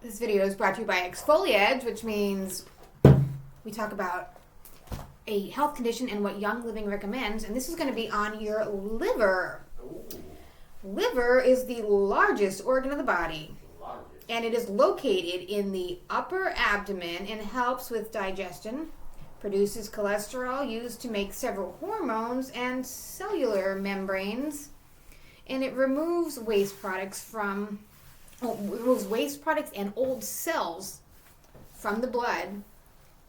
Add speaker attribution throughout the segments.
Speaker 1: This video is brought to you by Exfoliate, which means we talk about a health condition and what Young Living recommends, and this is going to be on your liver. Liver is the largest organ of the body, and it is located in the upper abdomen and helps with digestion, produces cholesterol used to make several hormones and cellular membranes, and it removes waste products and old cells from the blood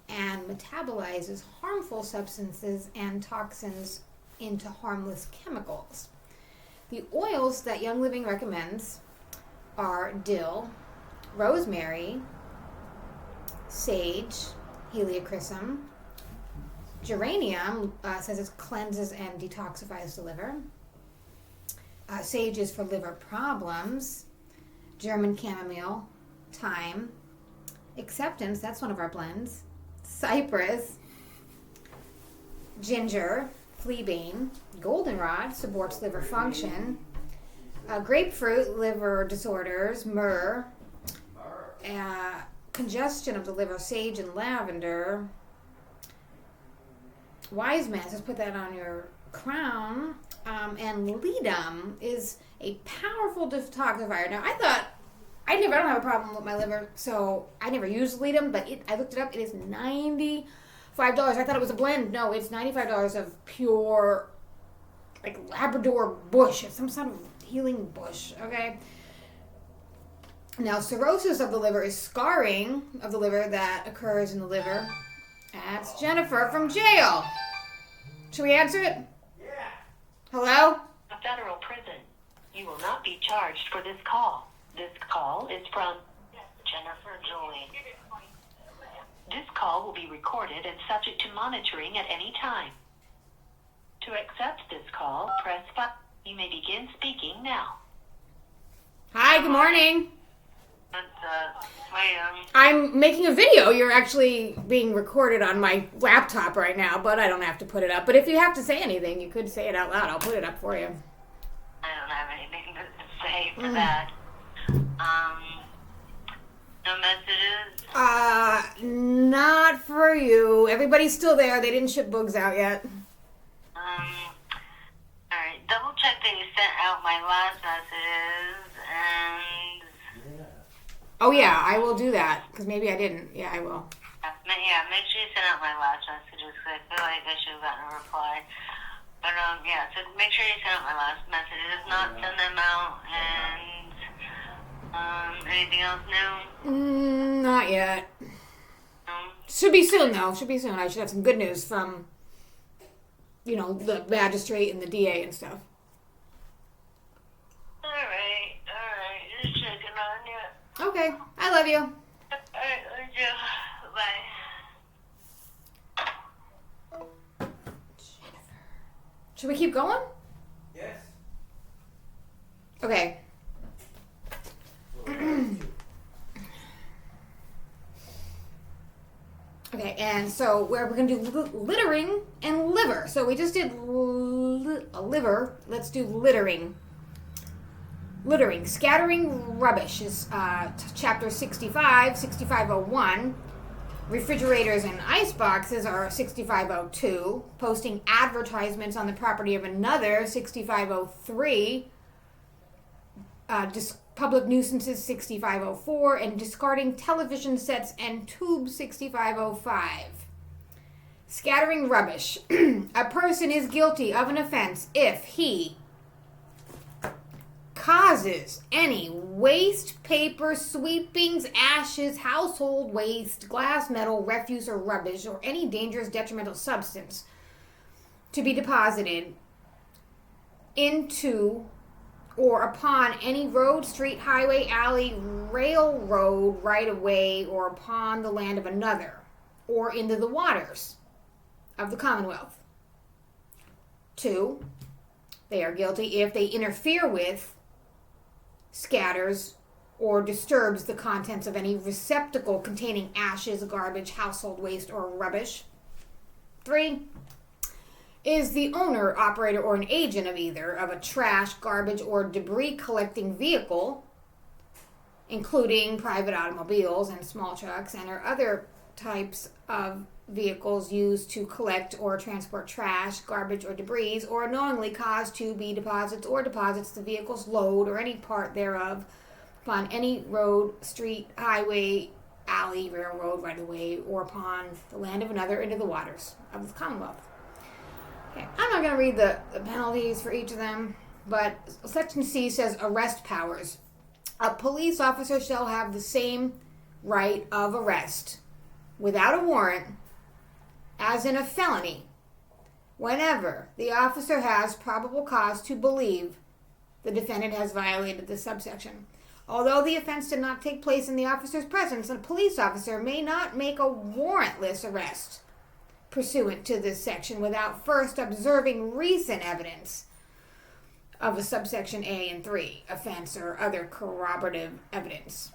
Speaker 1: and metabolizes harmful substances and toxins into harmless chemicals. The oils that Young Living recommends are dill, rosemary, sage, heliochrysum, geranium, says it cleanses and detoxifies the liver. Sage is for liver problems. German chamomile, thyme, acceptance, that's one of our blends, cypress, ginger, fleabane, goldenrod supports liver function, grapefruit, liver disorders, myrrh, congestion of the liver, sage and lavender, wise man, just put that on your crown, and ledum is a powerful detoxifier. Now, I don't have a problem with my liver, so I never used ledum, but I looked it up. It is $95. I thought it was a blend. No, it's $95 of pure, like Labrador bush. It's some sort of healing bush, okay? Now, cirrhosis of the liver is scarring of the liver that occurs in the liver. That's Jennifer from jail. Should we answer it?
Speaker 2: Yeah.
Speaker 1: Hello?
Speaker 3: A federal prison. You will not be charged for this call. This call is from Jennifer Joy. This call will be recorded and subject to monitoring at any time. To accept this call, press 5. You may begin speaking now.
Speaker 1: Hi, good morning.
Speaker 2: Hi,
Speaker 1: I'm making a video. You're actually being recorded on my laptop right now, but I don't have to put it up. But if you have to say anything, you could say it out loud. I'll put it up for you.
Speaker 2: I don't have anything to say for that. No messages?
Speaker 1: Not for you. Everybody's still there. They didn't ship books out yet.
Speaker 2: Alright, double check that you sent out my last messages, and...
Speaker 1: Oh, yeah, I will do that, because maybe I didn't. Yeah, I will.
Speaker 2: Yeah, make sure you send out my last messages, because I feel like I should have gotten a reply. But, yeah, so make sure you send out my last messages. If not, send them out, and, anything else new?
Speaker 1: Not yet.
Speaker 2: No?
Speaker 1: Should be soon, though. Should be soon. I should have some good news from, the magistrate and the DA and stuff.
Speaker 2: Alright. Just checking on you.
Speaker 1: Okay. I love you.
Speaker 2: Alright, love you. Bye.
Speaker 1: Should we keep going?
Speaker 4: Yes.
Speaker 1: Okay. Okay, and so we're going to do littering and liver. So we just did liver. Let's do littering. Littering. Scattering rubbish is chapter 6501. Refrigerators and ice boxes are 6502. Posting advertisements on the property of another, 6503. Public nuisances, 6504. And discarding television sets and tubes, 6505. Scattering rubbish. A person is guilty of an offense if he causes any waste, paper, sweepings, ashes, household waste, glass, metal, refuse, or rubbish, or any dangerous detrimental substance to be deposited into or upon any road, street, highway, alley, railroad, right-of-way, or upon the land of another, or into the waters of the Commonwealth. 2, they are guilty if they interfere with, scatters, or disturbs the contents of any receptacle containing ashes, garbage, household waste, or rubbish. 3, is the owner, operator, or an agent of either of a trash, garbage, or debris collecting vehicle including private automobiles and small trucks and or other types of vehicles used to collect or transport trash, garbage, or debris, or knowingly cause to be deposits or deposits the vehicle's load or any part thereof upon any road, street, highway, alley, railroad, right-of-way, or upon the land of another into the waters of the Commonwealth. Okay, I'm not going to read the penalties for each of them, but Section C says arrest powers. A police officer shall have the same right of arrest without a warrant as in a felony whenever the officer has probable cause to believe the defendant has violated this subsection. Although the offense did not take place in the officer's presence, a police officer may not make a warrantless arrest pursuant to this section without first observing recent evidence of a subsection A and 3 offense or other corroborative evidence.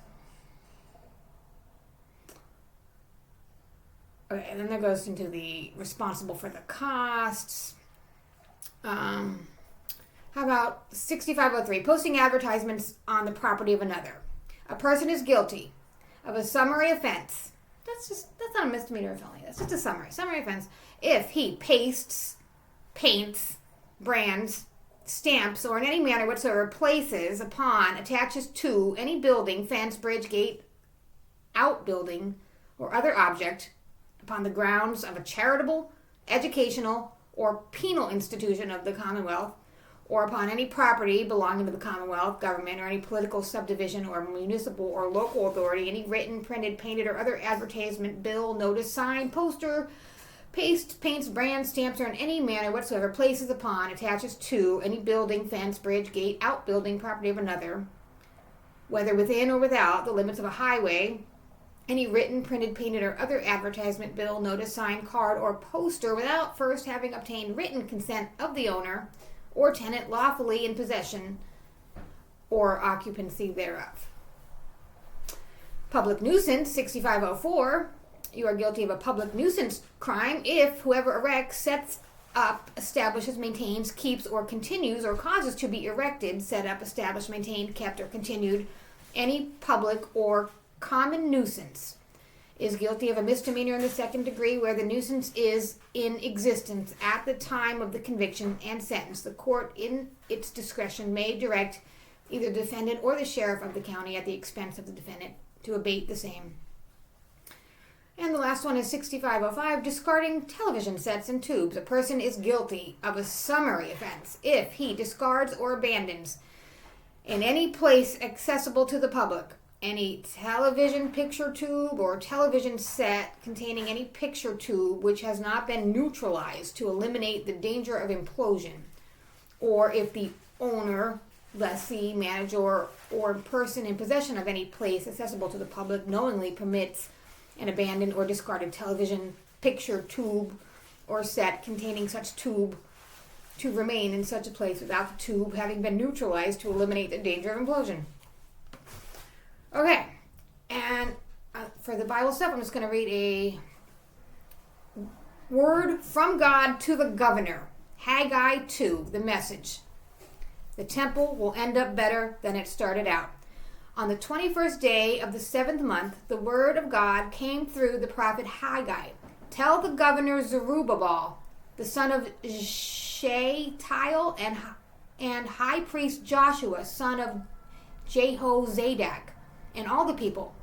Speaker 1: Okay, and then that goes into the responsible for the costs. How about 6503, posting advertisements on the property of another. A person is guilty of a summary offense. That's not a misdemeanor or felony. That's just a summary offense. If he pastes, paints, brands, stamps, or in any manner whatsoever places upon, attaches to any building, fence, bridge, gate, outbuilding, or other object upon the grounds of a charitable, educational, or penal institution of the Commonwealth, or upon any property belonging to the Commonwealth, government, or any political subdivision or municipal or local authority, any written, printed, painted, or other advertisement, bill, notice, sign, poster, paste, paints, brands, stamps, or in any manner whatsoever places upon, attaches to any building, fence, bridge, gate, outbuilding, property of another, whether within or without the limits of a highway, any written, printed, painted, or other advertisement, bill, notice, sign, card, or poster without first having obtained written consent of the owner or tenant lawfully in possession or occupancy thereof. Public nuisance, 6504. You are guilty of a public nuisance crime if whoever erects, sets up, establishes, maintains, keeps, or continues, or causes to be erected, set up, established, maintained, kept, or continued any public or common nuisance, is guilty of a misdemeanor in the second degree where the nuisance is in existence at the time of the conviction and sentence. The court, in its discretion, may direct either the defendant or the sheriff of the county at the expense of the defendant to abate the same. And the last one is 6505, discarding television sets and tubes. A person is guilty of a summary offense if he discards or abandons in any place accessible to the public any television picture tube or television set containing any picture tube which has not been neutralized to eliminate the danger of implosion, or if the owner, lessee, manager, or person in possession of any place accessible to the public knowingly permits an abandoned or discarded television picture tube or set containing such tube to remain in such a place without the tube having been neutralized to eliminate the danger of implosion. Okay, and for the Bible stuff, I'm just going to read a word from God to the governor. Haggai 2, the message. The temple will end up better than it started out. On the 21st day of the 7th month, the word of God came through the prophet Haggai. Tell the governor Zerubbabel, the son of Shealtiel, and high priest Joshua, son of Jehozadak, and all the people.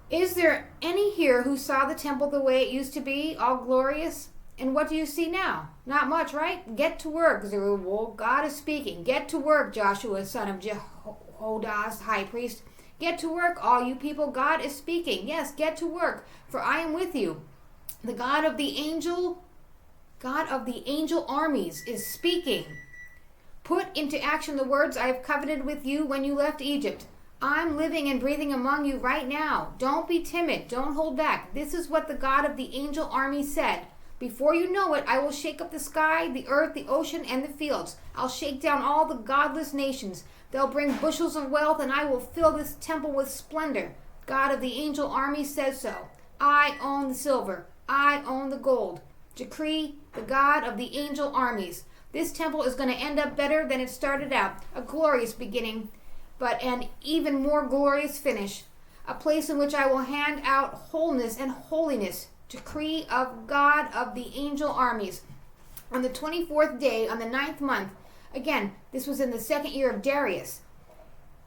Speaker 1: Is there any here who saw the temple the way it used to be, all glorious? And what do you see now? Not much, right? Get to work, Zerubbabel. God is speaking. Get to work, Joshua, son of Jehozadak, high priest. Get to work, all you people. God is speaking. Yes, get to work, for I am with you. The God of the angel armies is speaking. Put into action the words I have covenanted with you when you left Egypt. I'm living and breathing among you right now. Don't be timid. Don't hold back. This is what the God of the angel army said. Before you know it, I will shake up the sky, the earth, the ocean, and the fields. I'll shake down all the godless nations. They'll bring bushels of wealth, and I will fill this temple with splendor. God of the angel army says so. I own the silver. I own the gold. Decree the God of the angel armies. This temple is going to end up better than it started out. A glorious beginning. but an even more glorious finish, a place in which I will hand out wholeness and holiness, decree of God of the angel armies. On the 24th day, on the 9th month, again, this was in the 2nd year of Darius,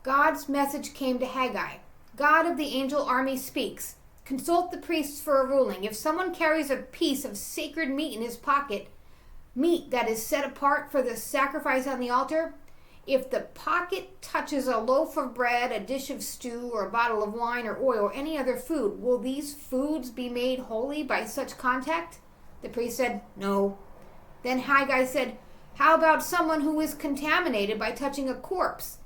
Speaker 1: God's message came to Haggai. God of the angel army speaks. Consult the priests for a ruling. If someone carries a piece of sacred meat in his pocket, meat that is set apart for the sacrifice on the altar, if the pocket touches a loaf of bread, a dish of stew, or a bottle of wine or oil, or any other food, will these foods be made holy by such contact? The priest said, no. Then Haggai said, how about someone who is contaminated by touching a corpse?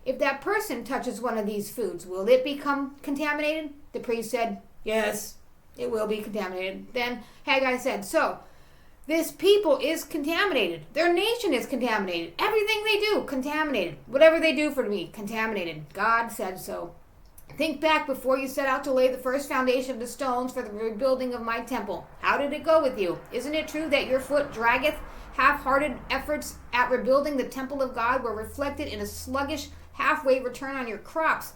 Speaker 1: If that person touches one of these foods, will it become contaminated? The priest said, yes, it will be contaminated. Then Haggai said, so, this people is contaminated. Their nation is contaminated. Everything they do, contaminated. Whatever they do for me, contaminated. God said so. Think back before you set out to lay the first foundation of the stones for the rebuilding of my temple. How did it go with you? Isn't it true that your foot draggeth? Half-hearted efforts at rebuilding the temple of God were reflected in a sluggish, halfway return on your crops.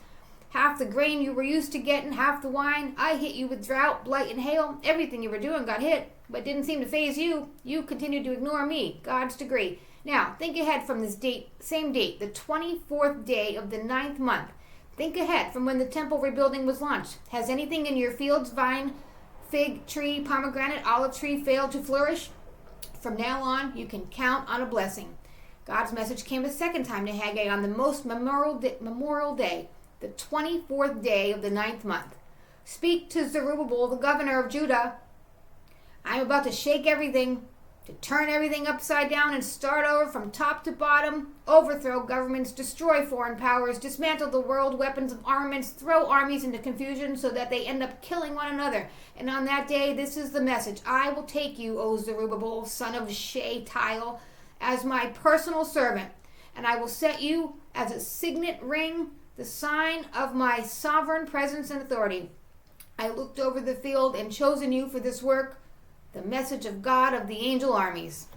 Speaker 1: Half the grain you were used to getting, half the wine. I hit you with drought, blight, and hail. Everything you were doing got hit, but didn't seem to faze you. You continued to ignore me, God's decree. Now, think ahead from this date, same date, the 24th day of the 9th month. Think ahead from when the temple rebuilding was launched. Has anything in your fields, vine, fig tree, pomegranate, olive tree, failed to flourish? From now on, you can count on a blessing. God's message came a second time to Haggai on the most memorial day, the 24th day of the 9th month. Speak to Zerubbabel, the governor of Judah. I am about to shake everything, to turn everything upside down and start over from top to bottom, overthrow governments, destroy foreign powers, dismantle the world weapons of armaments, throw armies into confusion so that they end up killing one another. And on that day, this is the message. I will take you, O Zerubbabel, son of Shealtiel, as my personal servant, and I will set you as a signet ring, the sign of my sovereign presence and authority. I looked over the field and chosen you for this work, the message of God of the angel armies.